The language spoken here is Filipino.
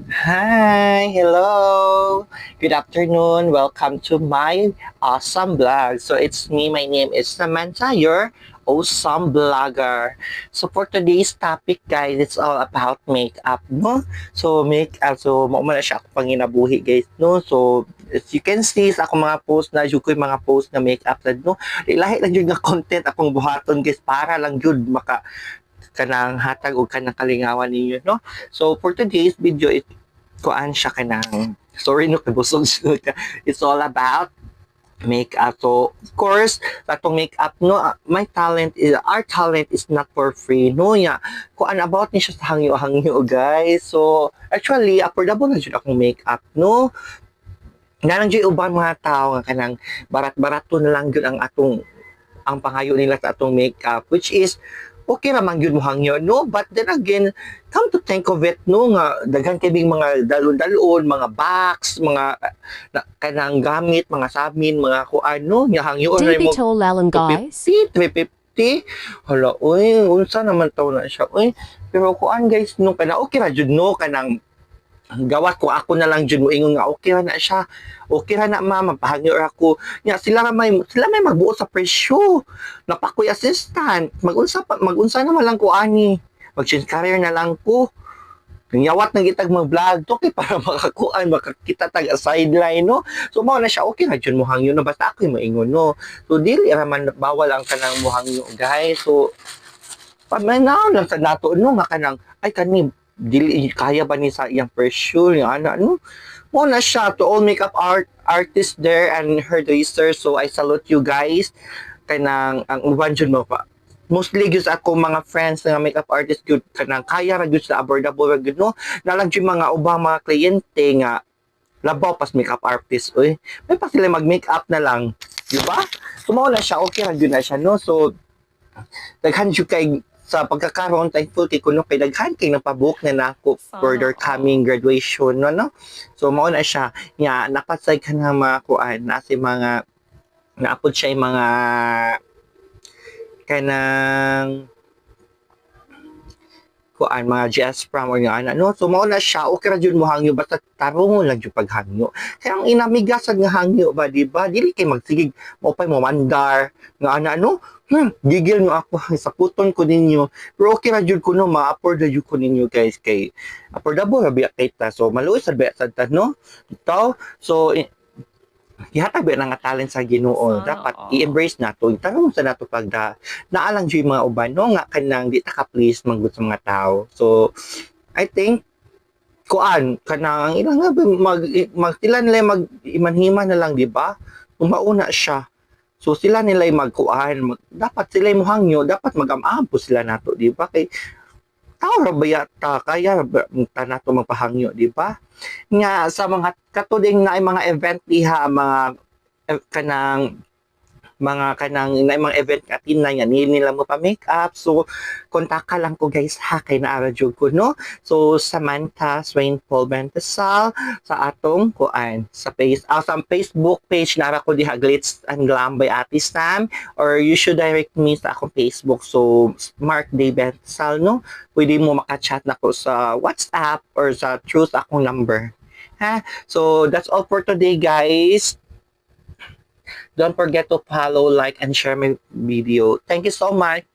Hi, hello. Good afternoon. Welcome to my awesome blog. So it's me. My name is Samantha, your awesome blogger. So for today's topic, guys, it's all about makeup, no? So makeup, so mo na siya ako panginabuhi, guys, no? So as you can see sa akong mga post na jud ko yung mga post na makeup sad, no? Lahi lang jud nga content akong buhaton, guys, para lang jud maka kanang hatag o kanang kalingawan ninyo, no? So for today's video, kuan siya kanang sorry no kabusog sunod ka. It's all about makeup. So of course, atong makeup no, our talent is not for free no ya. Kuan about ni siya sa hangyo-hangyo guys. So actually affordable na jud akong makeup no. Nga jud ubang mga tao nga kanang barat-baraton lang jud ang pangayo nila sa atong makeup, which is okay naman yun mo hangyo no, but then again come to think of it no nga daghan kay mga dalon-dalon, mga box, mga kanang gamit, mga samin, mga kuan no nya hangyo na mo Debito lalang guys. 250 350. Hala oy unsa naman taw na siya oy, pero kuan guys no kana okay ra jud no kanang gawat ko ako na lang jud moingon nga okay ra na siya, okay ra na ma mapahangyo ra ko nya sila may magbuo sa presyo napakoy assistant magunsa naman lang ko ani mag-change career na lang ko nyawat na gitag mag-vlog to kay para makakuan makakita tag sideline no, so mao na siya okay ra jud mo hangyo no basta ako moingon no, so dili ra man bawal ang kanang mohangyo guys. So pamanaw lang sa nato no makanang ay kani dili kaya ba ni sa iyang presyo nga ana no, mo na siya to all makeup artist there and hairdresser. So I salute you guys kanang ang uban jud mo pa mostly gyud ako mga friends nga makeup artist gyud kanang kaya ra gyud sa affordable ra gyud no, nalang gyud mga ubang mga kliyente nga labaw pas makeup artist oy may pa sila mag makeup na lang di ba, so mao na siya okay ra gyud na siya no. So daghan jud kay sa pagkakaroon thankful kay kuno kay daghan kay napabook na nako for Sana their coming all. graduation no. So mao na siya nya napasay ka na mga kuan na si mga naapod siya yung mga kanang kuan mga GS from or nga ano, so mao na siya okay ra jud mo hangyo basta tarungon lang jud paghangyo kaya ang inamigasan nga hangyo ba di ba dili kay magsigig mo pay mo mandar nga ana no, gigil no ako sa puton ko ninyo, pero okay ra jud ko no ma-afford ra jud ko ninyo guys kay affordable ra biya kay ta, so maluoy sa biya sad ta no ito. So gihatag ba nga talent sa Ginoo Sana dapat all. i-embrace nato tarong sa nato pagda naalang jud mga uban no nga kanang di ta ka please manggod sa mga tao. So I think kuan kanang ilang nga sila nila mag imanhiman na lang di ba kung mauna siya, so sila nila magkuan dapat sila mohangyo dapat mag-amam po sila nato di ba kay tao ra ba yata kaya ra ba ta nato magpahangyo di ba nga sa mga katuding na mga event diha mga kanang na mga event atin na yan nila mo pa makeup. So kontak ka lang ko guys ha kay naara jud ko no. So Samantha Swain Paul Bentasal sa atong kuan sa Facebook page nara ko diha Glitz and Glam by Ate Sam, or you should direct me sa akong Facebook, so Mark Day Bentasal no, pwede mo maka-chat na ko sa WhatsApp or sa through sa akong number ha. So that's all for today guys. Don't forget to follow, like, and share my video. Thank you so much.